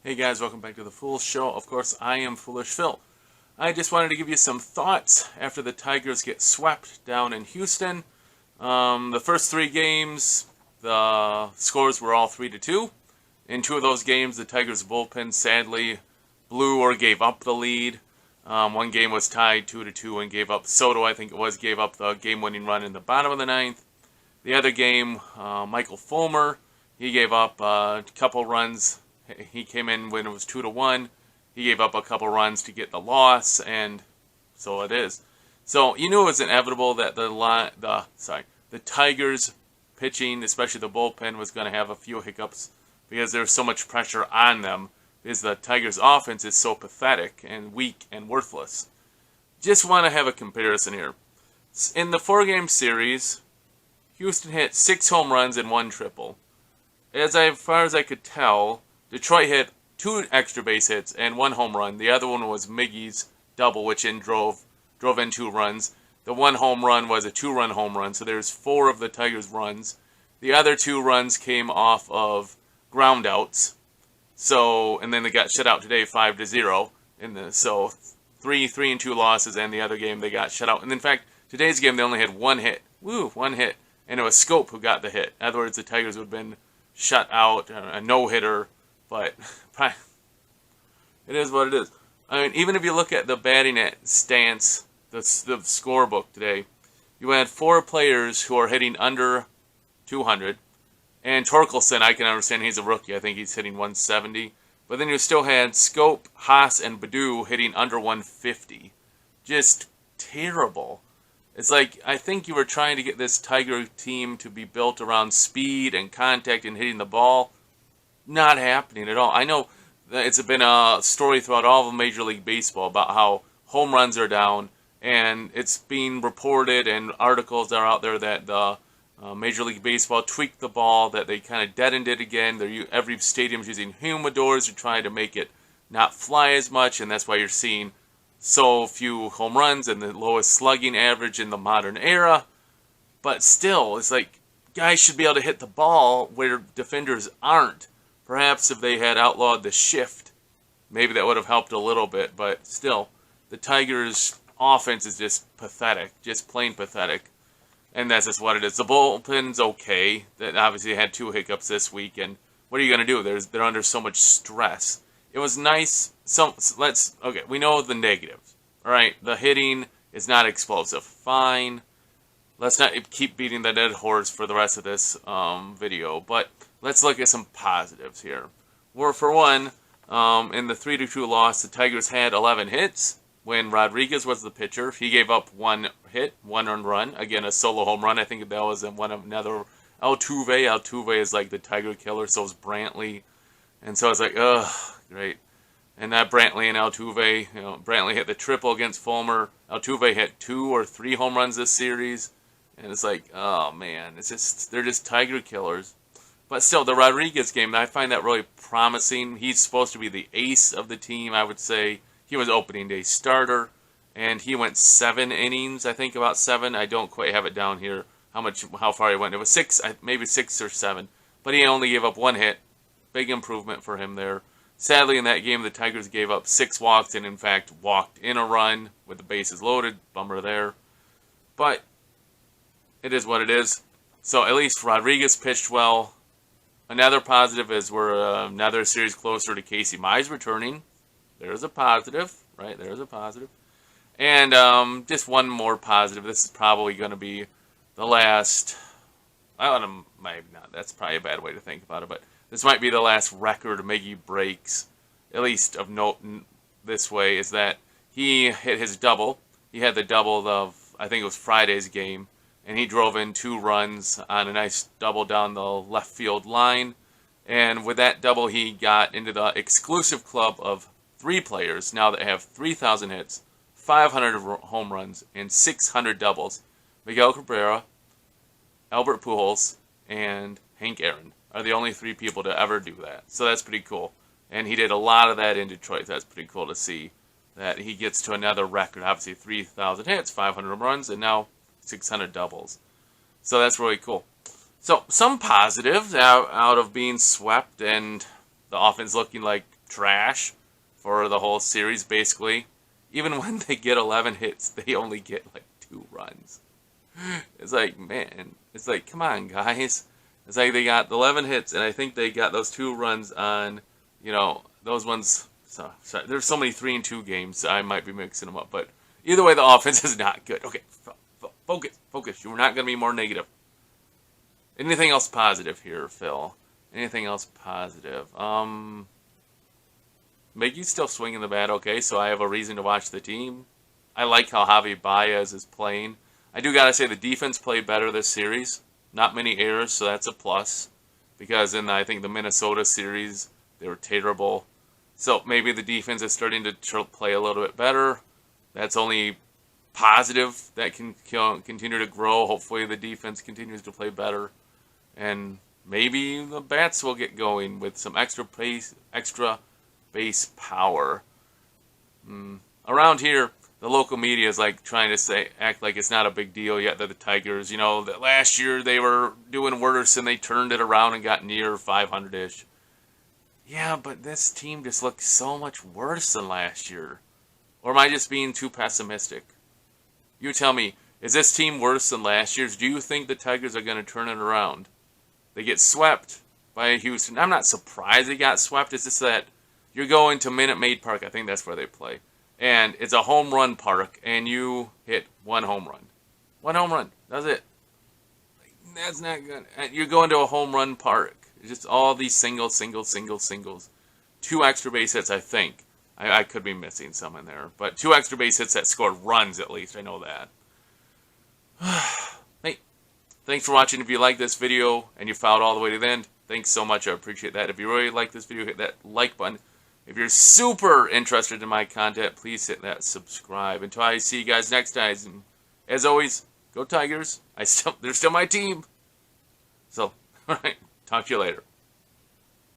Hey guys, welcome back to the Fool Show. Of course, I am Foolish Phil. I just wanted to give you some thoughts after the Tigers get swept down in Houston. The first three games, the scores were all 3-2. In two of those games, the Tigers bullpen sadly blew or gave up the lead. One game was tied 2-2 and gave up. Soto, I think it was, gave up the game-winning run in the bottom of the ninth. The other game, Michael Fulmer, he gave up a couple runs. He came in when it was 2-1. He gave up a couple runs to get the loss, and so it is. So you knew it was inevitable that the Tigers pitching, especially the bullpen, was going to have a few hiccups because there's so much pressure on them because the Tigers' offense is so pathetic and weak and worthless. Just want to have a comparison here. In the four-game series, Houston hit 6 home runs and 1 triple. As far as I could tell, Detroit hit 2 extra base hits and 1 home run. The other one was Miggy's double, which drove in 2 runs. The 1 home run was a 2-run home run, so there's 4 of the Tigers' runs. The other 2 runs came off of ground outs. And then they got shut out today 5-0. So 3-2 losses, and the other game they got shut out. And in fact, today's game they only had 1 hit. 1 hit. And it was Scope who got the hit. In other words, the Tigers would have been shut out, a no-hitter. But it is what it is. I mean, even if you look at the batting stance, the scorebook today, you had 4 players who are hitting under 200. And Torkelson, I can understand he's a rookie. I think he's hitting 170. But then you still had Scope, Haas, and Badu hitting under 150. Just terrible. It's like, I think you were trying to get this Tiger team to be built around speed and contact and hitting the ball. Not happening at all. I know that it's been a story throughout all of Major League Baseball about how home runs are down, and it's being reported, and articles are out there that the Major League Baseball tweaked the ball, that they kind of deadened it again. Every stadium's using humidors to try to make it not fly as much, and that's why you're seeing so few home runs and the lowest slugging average in the modern era. But still, it's like guys should be able to hit the ball where defenders aren't. Perhaps if they had outlawed the shift, maybe that would have helped a little bit. But still, the Tigers' offense is just pathetic, just plain pathetic. And that's just what it is. The bullpen's okay. That obviously had 2 hiccups this week. And what are you going to do? They're under so much stress. It was nice. Okay, we know the negatives. All right, the hitting is not explosive. Fine. Let's not keep beating the dead horse for the rest of this video. But let's look at some positives here. For one, in the 3-2 loss, the Tigers had 11 hits when Rodriguez was the pitcher. He gave up 1 hit, 1 earned run. Again, a solo home run. I think that was another Altuve. Altuve is like the Tiger killer, so is Brantly. And so it's like, ugh, great. And that Brantly and Altuve, Brantly hit the triple against Fulmer. Altuve hit 2 or 3 home runs this series. And it's like, oh man, they're just Tiger killers. But still, the Rodriguez game, I find that really promising. He's supposed to be the ace of the team, I would say. He was opening day starter, and he went 7 innings, I think about 7. I don't quite have it down here, how far he went. It was 6, maybe 6 or 7. But he only gave up 1 hit. Big improvement for him there. Sadly, in that game, the Tigers gave up 6 walks and, in fact, walked in a run with the bases loaded. Bummer there. But it is what it is. So at least Rodriguez pitched well. Another positive is we're another series closer to Casey Mize returning. There's a positive, right? There's a positive. And just one more positive. This is probably going to be the last. Maybe not. That's probably a bad way to think about it. But this might be the last record Miggy breaks, at least of note this way, is that he hit his double. He had the double of, I think it was Friday's game. And he drove in 2 runs on a nice double down the left field line. And with that double, he got into the exclusive club of 3 players now that have 3,000 hits, 500 home runs, and 600 doubles. Miguel Cabrera, Albert Pujols, and Hank Aaron are the only 3 people to ever do that. So that's pretty cool. And he did a lot of that in Detroit. That's pretty cool to see that he gets to another record. Obviously, 3,000 hits, 500 runs, and now 600 doubles. So that's really cool. So some positives out of being swept and the offense looking like trash for the whole series, basically. Even when they get 11 hits, they only get like 2 runs. It's like, man, it's like, come on, guys. It's like they got 11 hits, and I think they got those 2 runs on, those ones. So there's so many 3-2 games, I might be mixing them up. But either way, the offense is not good. Okay, focus. You're not going to be more negative. Anything else positive here, Phil? Anything else positive? Miggy's still swinging the bat okay, so I have a reason to watch the team. I like how Javi Baez is playing. I do gotta say the defense played better this series. Not many errors, so that's a plus. Because in, I think, the Minnesota series, they were terrible. So maybe the defense is starting to play a little bit better. That's only positive. That can continue to grow. Hopefully the defense continues to play better. And maybe the bats will get going with some extra base power. Around here, the local media is like trying to act like it's not a big deal yet that the Tigers, that last year they were doing worse and they turned it around and got near 500-ish. Yeah, but this team just looks so much worse than last year. Or am I just being too pessimistic? You tell me, is this team worse than last year's? Do you think the Tigers are going to turn it around? They get swept by Houston. I'm not surprised they got swept. It's just that you're going to Minute Maid Park. I think that's where they play. And it's a home run park, and you hit 1 home run. 1 home run. That's it. That's not good. You're going to a home run park. It's just all these singles. 2 extra base hits, I think. I could be missing some in there. But 2 extra base hits that scored runs, at least. I know that. Hey, thanks for watching. If you like this video and you followed all the way to the end, thanks so much. I appreciate that. If you really like this video, hit that like button. If you're super interested in my content, please hit that subscribe. Until I see you guys next time, as always, go Tigers. They're still my team. So, all right, talk to you later.